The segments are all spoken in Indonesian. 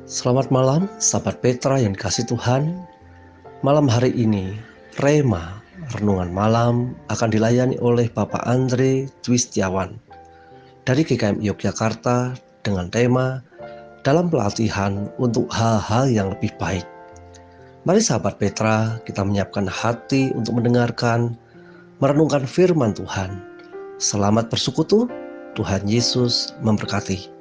Selamat malam, sahabat Petra yang dikasih Tuhan. Malam hari ini, Rema, Renungan Malam, akan dilayani oleh Bapak Andre Dwistiawan dari GKM Yogyakarta dengan tema dalam pelatihan untuk hal-hal yang lebih baik. Mari sahabat Petra, kita menyiapkan hati untuk mendengarkan, merenungkan firman Tuhan. Selamat bersekutu, Tuhan Yesus memberkati.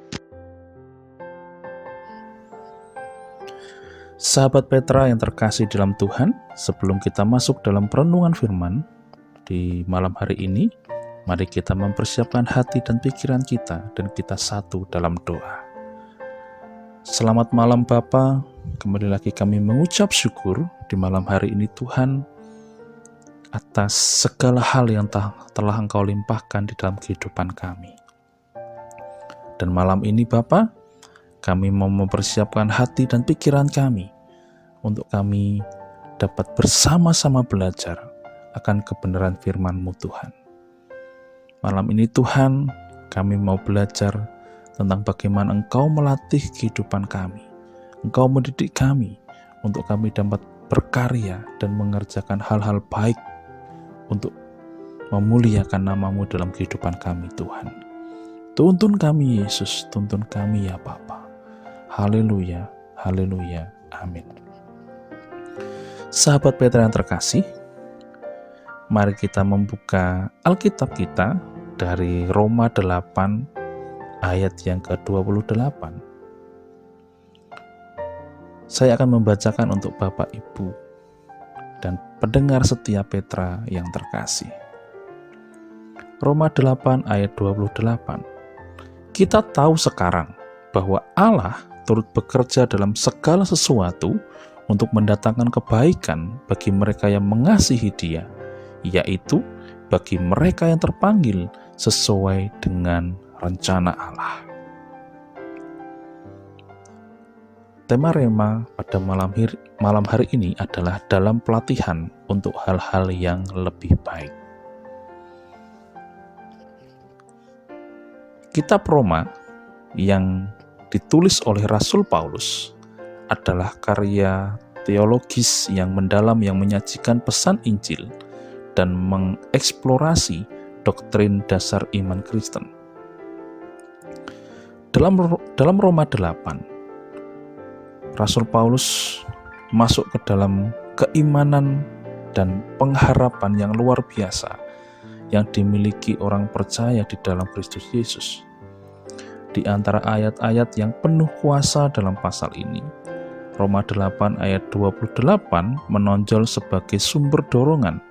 Sahabat Petra yang terkasih dalam Tuhan, sebelum kita masuk dalam perenungan firman di malam hari ini, mari kita mempersiapkan hati dan pikiran kita dan kita satu dalam doa. Selamat malam Bapa, kembali lagi kami mengucap syukur di malam hari ini Tuhan atas segala hal yang telah Engkau limpahkan di dalam kehidupan kami. Dan malam ini Bapa, kami mau mempersiapkan hati dan pikiran kami untuk kami dapat bersama-sama belajar akan kebenaran firman-Mu Tuhan. Malam ini Tuhan, kami mau belajar tentang bagaimana Engkau melatih kehidupan kami. Engkau mendidik kami untuk kami dapat berkarya dan mengerjakan hal-hal baik untuk memuliakan nama-Mu dalam kehidupan kami Tuhan. Tuntun kami Yesus, tuntun kami ya Bapa. Haleluya, haleluya, amin. Sahabat Petra yang terkasih, mari kita membuka Alkitab kita dari Roma 8 ayat yang ke-28. Saya akan membacakan untuk Bapak, Ibu, dan pendengar setia Petra yang terkasih. Roma 8 ayat 28. Kita tahu sekarang bahwa Allah turut bekerja dalam segala sesuatu untuk mendatangkan kebaikan bagi mereka yang mengasihi Dia, yaitu bagi mereka yang terpanggil sesuai dengan rencana Allah. Tema Rema pada malam hari ini adalah dalam pelatihan untuk hal-hal yang lebih baik. Kitab Roma yang ditulis oleh Rasul Paulus adalah karya teologis yang mendalam yang menyajikan pesan Injil dan mengeksplorasi doktrin dasar iman Kristen. Dalam Roma 8, Rasul Paulus masuk ke dalam keimanan dan pengharapan yang luar biasa yang dimiliki orang percaya di dalam Kristus Yesus. Di antara ayat-ayat yang penuh kuasa dalam pasal ini, Roma 8 ayat 28 menonjol sebagai sumber dorongan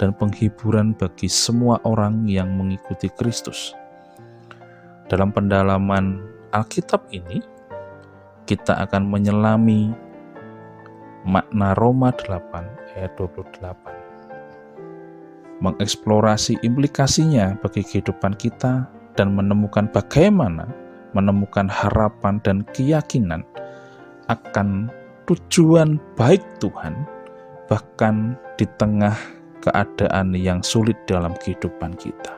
dan penghiburan bagi semua orang yang mengikuti Kristus. Dalam pendalaman Alkitab ini, kita akan menyelami makna Roma 8 ayat 28. Mengeksplorasi implikasinya bagi kehidupan kita dan menemukan bagaimana menemukan harapan dan keyakinan akan tujuan baik Tuhan bahkan di tengah keadaan yang sulit dalam kehidupan kita.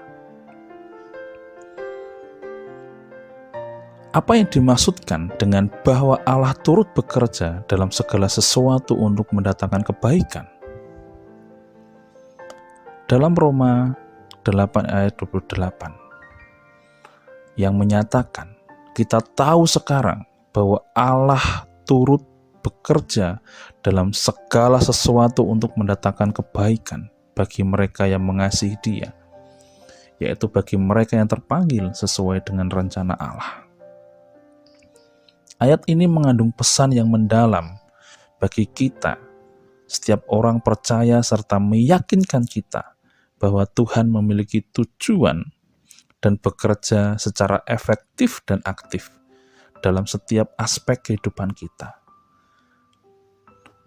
Apa yang dimaksudkan dengan bahwa Allah turut bekerja dalam segala sesuatu untuk mendatangkan kebaikan? Dalam Roma 8 ayat 28 yang menyatakan kita tahu sekarang bahwa Allah turut bekerja dalam segala sesuatu untuk mendatangkan kebaikan bagi mereka yang mengasihi Dia, yaitu bagi mereka yang terpanggil sesuai dengan rencana Allah. Ayat ini mengandung pesan yang mendalam bagi kita, setiap orang percaya, serta meyakinkan kita bahwa Tuhan memiliki tujuan dan bekerja secara efektif dan aktif dalam setiap aspek kehidupan kita.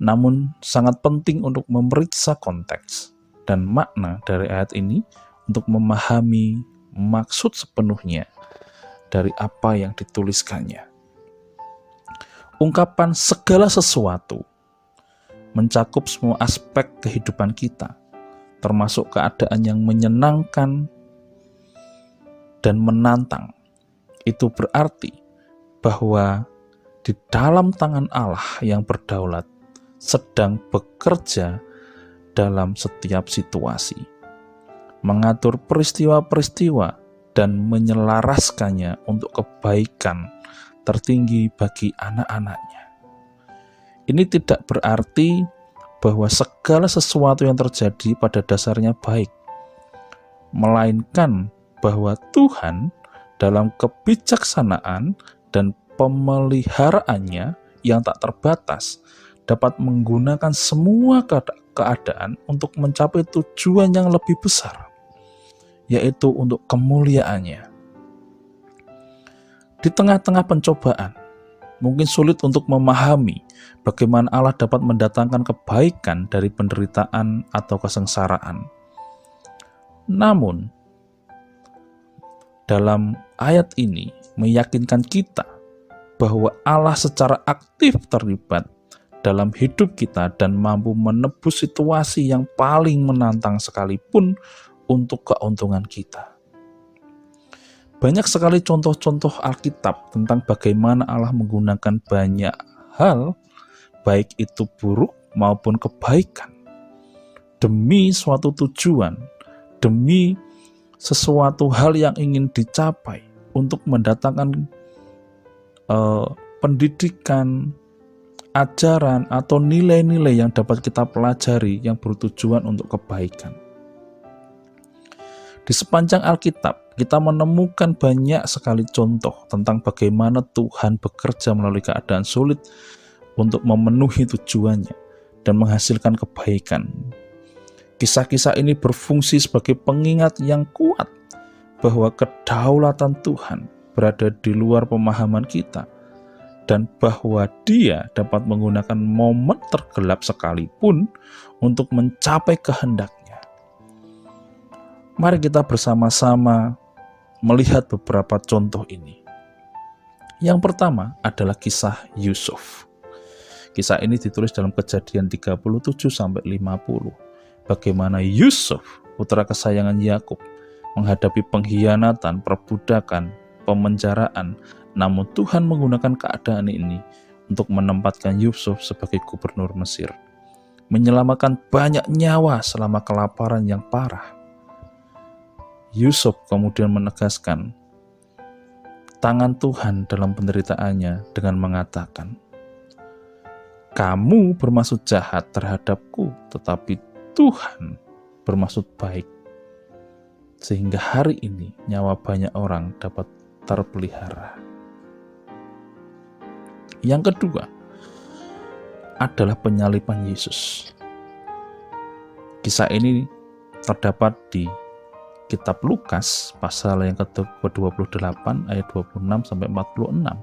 Namun sangat penting untuk memeriksa konteks dan makna dari ayat ini untuk memahami maksud sepenuhnya dari apa yang dituliskannya. Ungkapan segala sesuatu mencakup semua aspek kehidupan kita, termasuk keadaan yang menyenangkan dan menantang. Itu berarti bahwa di dalam tangan Allah yang berdaulat, sedang bekerja dalam setiap situasi, mengatur peristiwa-peristiwa dan menyelaraskannya untuk kebaikan tertinggi bagi anak-anaknya. Ini tidak berarti bahwa segala sesuatu yang terjadi pada dasarnya baik, melainkan bahwa Tuhan dalam kebijaksanaan dan pemeliharaannya yang tak terbatas dapat menggunakan semua keadaan untuk mencapai tujuan yang lebih besar, yaitu untuk kemuliaannya. Di tengah-tengah pencobaan, mungkin sulit untuk memahami bagaimana Allah dapat mendatangkan kebaikan dari penderitaan atau kesengsaraan. Namun, dalam ayat ini meyakinkan kita bahwa Allah secara aktif terlibat dalam hidup kita dan mampu menebus situasi yang paling menantang sekalipun untuk keuntungan kita. Banyak sekali contoh-contoh Alkitab tentang bagaimana Allah menggunakan banyak hal, baik itu buruk maupun kebaikan, demi suatu tujuan, demi sesuatu hal yang ingin dicapai, untuk mendatangkan pendidikan, ajaran, atau nilai-nilai yang dapat kita pelajari yang bertujuan untuk kebaikan. Di sepanjang Alkitab, kita menemukan banyak sekali contoh tentang bagaimana Tuhan bekerja melalui keadaan sulit untuk memenuhi tujuannya dan menghasilkan kebaikan. Kisah-kisah ini berfungsi sebagai pengingat yang kuat bahwa kedaulatan Tuhan berada di luar pemahaman kita dan bahwa Dia dapat menggunakan momen tergelap sekalipun untuk mencapai kehendaknya. Mari kita bersama-sama melihat beberapa contoh ini. Yang pertama adalah kisah Yusuf. Kisah ini ditulis dalam Kejadian 37-50. Bagaimana Yusuf, putra kesayangan Yakub, menghadapi pengkhianatan, perbudakan, pemenjaraan, namun Tuhan menggunakan keadaan ini untuk menempatkan Yusuf sebagai gubernur Mesir, menyelamatkan banyak nyawa selama kelaparan yang parah. Yusuf kemudian menegaskan tangan Tuhan dalam penderitaannya dengan mengatakan, "Kamu bermaksud jahat terhadapku, tetapi Tuhan bermaksud baik, sehingga hari ini nyawa banyak orang dapat terpelihara." Yang kedua adalah penyaliban Yesus. Kisah ini terdapat di Kitab Lukas pasal yang ke-28 ayat 26-46.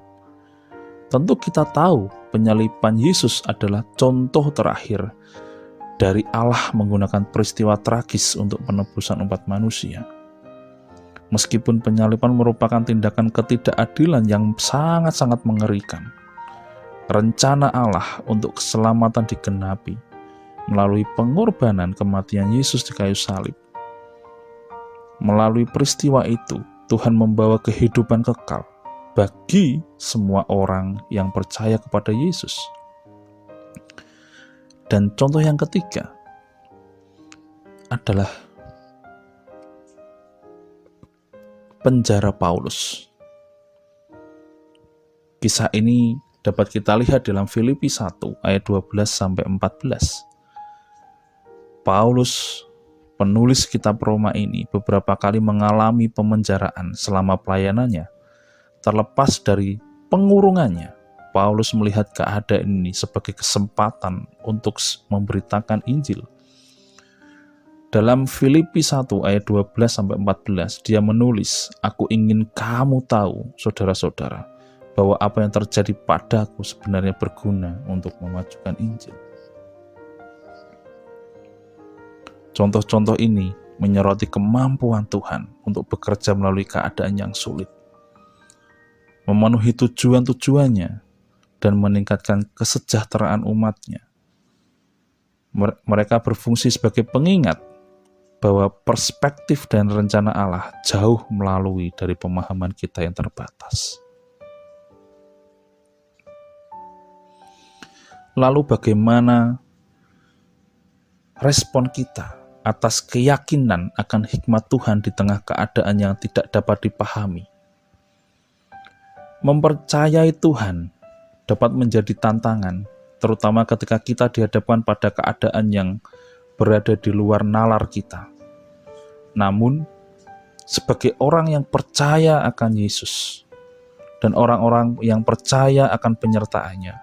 Tentu kita tahu penyaliban Yesus adalah contoh terakhir dari Allah menggunakan peristiwa tragis untuk penebusan umat manusia. Meskipun penyaliban merupakan tindakan ketidakadilan yang sangat-sangat mengerikan, rencana Allah untuk keselamatan digenapi melalui pengorbanan kematian Yesus di kayu salib. Melalui peristiwa itu, Tuhan membawa kehidupan kekal bagi semua orang yang percaya kepada Yesus. Dan contoh yang ketiga adalah penjara Paulus. Kisah ini dapat kita lihat dalam Filipi 1 ayat 12-14. Paulus, penulis kitab Roma ini, beberapa kali mengalami pemenjaraan selama pelayanannya. Terlepas dari pengurungannya, Paulus melihat keadaan ini sebagai kesempatan untuk memberitakan Injil. Dalam Filipi 1 ayat 12-14, dia menulis, "Aku ingin kamu tahu, saudara-saudara, bahwa apa yang terjadi padaku sebenarnya berguna untuk memajukan Injil." Contoh-contoh ini menyoroti kemampuan Tuhan untuk bekerja melalui keadaan yang sulit, memenuhi tujuan-tujuannya, dan meningkatkan kesejahteraan umatnya. Mereka berfungsi sebagai pengingat bahwa perspektif dan rencana Allah jauh melalui dari pemahaman kita yang terbatas. Lalu bagaimana respon kita atas keyakinan akan hikmat Tuhan di tengah keadaan yang tidak dapat dipahami? Mempercayai Tuhan dapat menjadi tantangan, terutama ketika kita dihadapkan pada keadaan yang berada di luar nalar kita. Namun, sebagai orang yang percaya akan Yesus dan orang-orang yang percaya akan penyertaannya,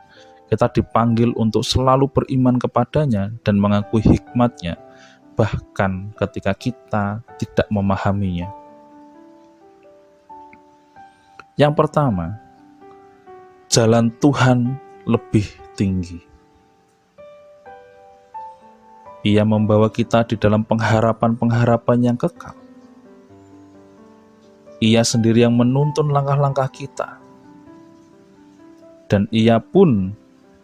kita dipanggil untuk selalu beriman kepadanya dan mengakui hikmat-Nya, bahkan ketika kita tidak memahaminya. Yang pertama, jalan Tuhan lebih tinggi. Ia membawa kita di dalam pengharapan-pengharapan yang kekal. Ia sendiri yang menuntun langkah-langkah kita. Dan Ia pun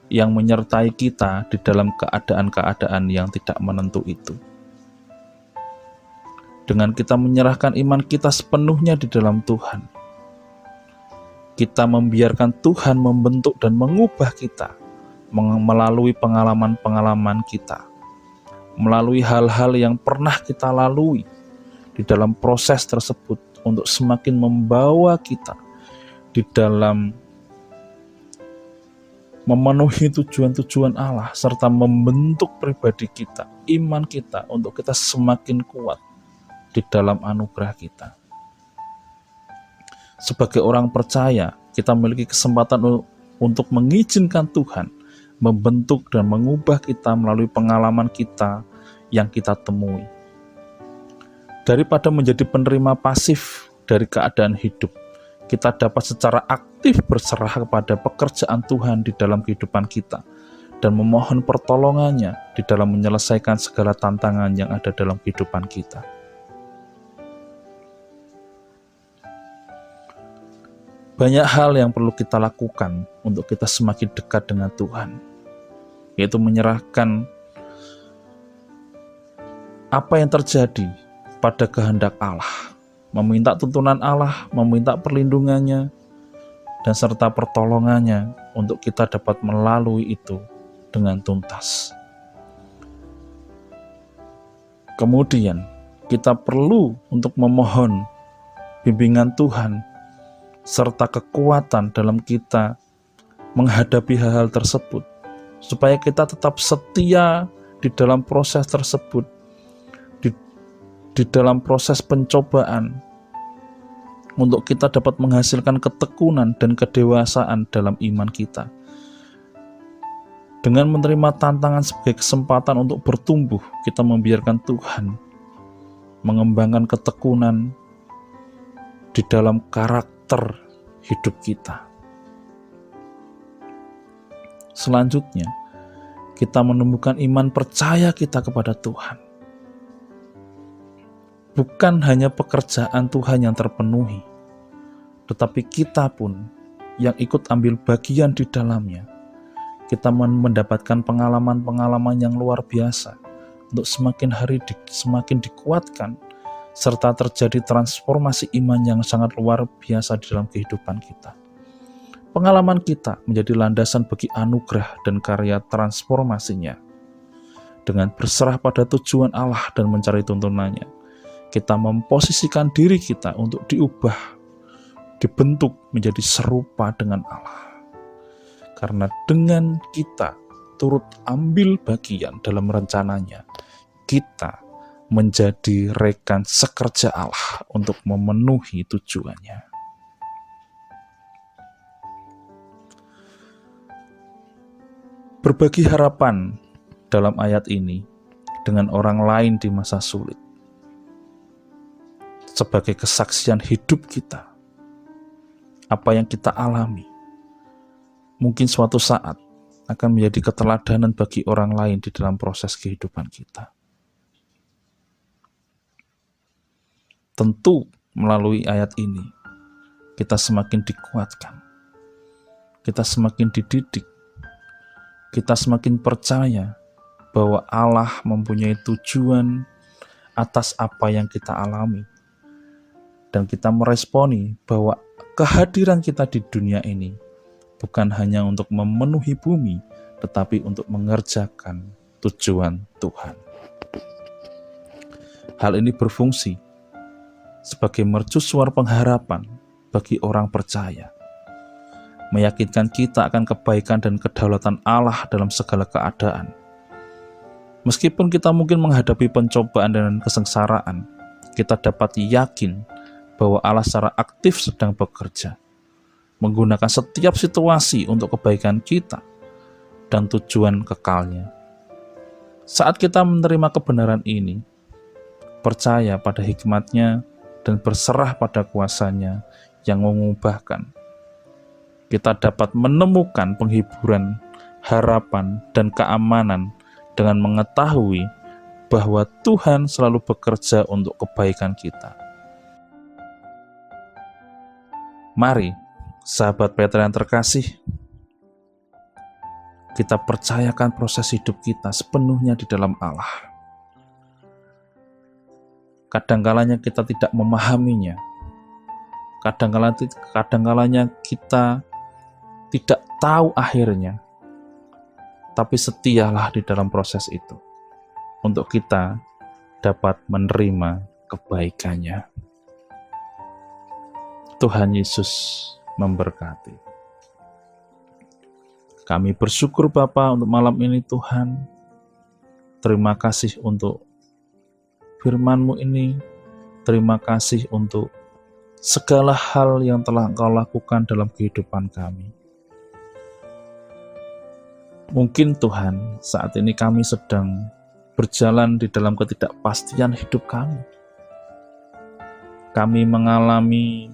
yang menyertai kita di dalam keadaan-keadaan yang tidak menentu itu. Dengan kita menyerahkan iman kita sepenuhnya di dalam Tuhan, kita membiarkan Tuhan membentuk dan mengubah kita melalui pengalaman-pengalaman kita, melalui hal-hal yang pernah kita lalui di dalam proses tersebut untuk semakin membawa kita di dalam memenuhi tujuan-tujuan Allah serta membentuk pribadi kita, iman kita untuk kita semakin kuat di dalam anugerah kita. Sebagai orang percaya, kita memiliki kesempatan untuk mengizinkan Tuhan membentuk dan mengubah kita melalui pengalaman kita yang kita temui. Daripada menjadi penerima pasif dari keadaan hidup, kita dapat secara aktif berserah kepada pekerjaan Tuhan di dalam kehidupan kita dan memohon pertolongannya di dalam menyelesaikan segala tantangan yang ada dalam kehidupan kita. Banyak hal yang perlu kita lakukan untuk kita semakin dekat dengan Tuhan, yaitu menyerahkan apa yang terjadi pada kehendak Allah, meminta tuntunan Allah, meminta perlindungannya, dan serta pertolongannya untuk kita dapat melalui itu dengan tuntas. Kemudian, kita perlu untuk memohon bimbingan Tuhan serta kekuatan dalam kita menghadapi hal-hal tersebut, supaya kita tetap setia di dalam proses tersebut, di dalam proses pencobaan, untuk kita dapat menghasilkan ketekunan dan kedewasaan dalam iman kita. Dengan menerima tantangan sebagai kesempatan untuk bertumbuh, kita membiarkan Tuhan mengembangkan ketekunan di dalam karakter hidup kita. Selanjutnya, kita menemukan iman percaya kita kepada Tuhan. Bukan hanya pekerjaan Tuhan yang terpenuhi, tetapi kita pun yang ikut ambil bagian di dalamnya. Kita mendapatkan pengalaman-pengalaman yang luar biasa untuk semakin hari semakin dikuatkan, serta terjadi transformasi iman yang sangat luar biasa di dalam kehidupan kita. Pengalaman kita menjadi landasan bagi anugerah dan karya transformasinya. Dengan berserah pada tujuan Allah dan mencari tuntunannya, kita memposisikan diri kita untuk diubah, dibentuk menjadi serupa dengan Allah. Karena dengan kita turut ambil bagian dalam rencananya, kita menjadi rekan sekerja Allah untuk memenuhi tujuannya. Berbagi harapan dalam ayat ini dengan orang lain di masa sulit, sebagai kesaksian hidup kita, apa yang kita alami, mungkin suatu saat akan menjadi keteladanan bagi orang lain di dalam proses kehidupan kita. Tentu melalui ayat ini, kita semakin dikuatkan, kita semakin dididik, kita semakin percaya bahwa Allah mempunyai tujuan atas apa yang kita alami. Dan kita meresponi bahwa kehadiran kita di dunia ini bukan hanya untuk memenuhi bumi, tetapi untuk mengerjakan tujuan Tuhan. Hal ini berfungsi sebagai mercusuar pengharapan bagi orang percaya, meyakinkan kita akan kebaikan dan kedaulatan Allah dalam segala keadaan. Meskipun kita mungkin menghadapi pencobaan dan kesengsaraan, kita dapat yakin bahwa Allah secara aktif sedang bekerja, menggunakan setiap situasi untuk kebaikan kita dan tujuan kekalnya. Saat kita menerima kebenaran ini, percaya pada hikmat-Nya dan berserah pada kuasa-Nya yang mengubahkan, kita dapat menemukan penghiburan, harapan, dan keamanan dengan mengetahui bahwa Tuhan selalu bekerja untuk kebaikan kita. Mari, sahabat Petra yang terkasih, kita percayakan proses hidup kita sepenuhnya di dalam Allah. Kadang-kalanya kita tidak memahaminya. Kadang-kalanya kita tidak tahu akhirnya. Tapi setialah di dalam proses itu, untuk kita dapat menerima kebaikannya. Tuhan Yesus memberkati. Kami bersyukur Bapa untuk malam ini Tuhan. Terima kasih untuk firman-Mu ini. Terima kasih untuk segala hal yang telah Engkau lakukan dalam kehidupan kami. Mungkin Tuhan, saat ini kami sedang berjalan di dalam ketidakpastian hidup kami. Kami mengalami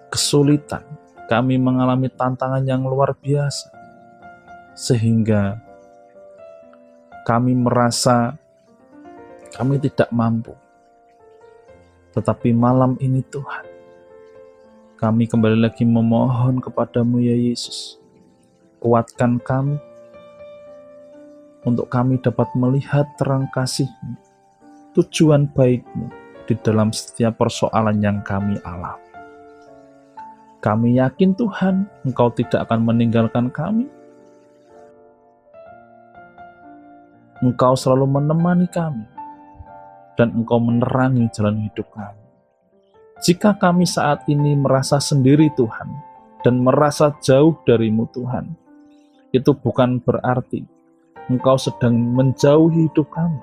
kesulitan, kami mengalami tantangan yang luar biasa, sehingga kami merasa kami tidak mampu. Tetapi malam ini Tuhan, kami kembali lagi memohon kepadamu ya Yesus, kuatkan kami, untuk kami dapat melihat terang kasih-Mu, tujuan baik-Mu di dalam setiap persoalan yang kami alami. Kami yakin Tuhan, Engkau tidak akan meninggalkan kami. Engkau selalu menemani kami, dan Engkau menerangi jalan hidup kami. Jika kami saat ini merasa sendiri Tuhan, dan merasa jauh dari-Mu Tuhan, itu bukan berarti Engkau sedang menjauhi hidup kami,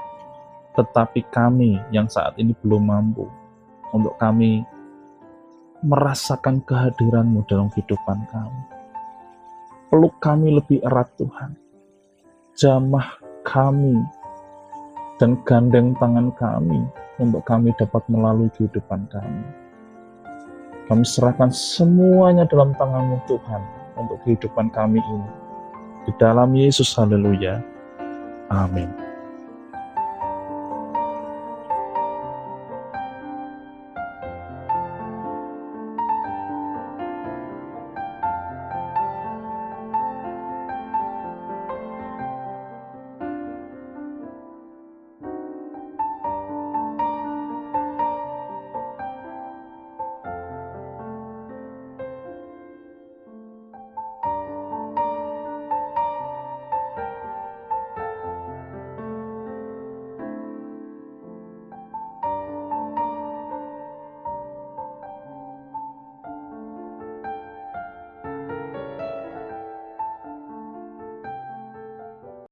tetapi kami yang saat ini belum mampu untuk kami merasakan kehadiran-Mu dalam kehidupan kami. Peluk kami lebih erat Tuhan, jamah kami dan gandeng tangan kami untuk kami dapat melalui kehidupan kami. Kami serahkan semuanya dalam tangan-Mu Tuhan untuk kehidupan kami ini. Di dalam Yesus, haleluya. Amin.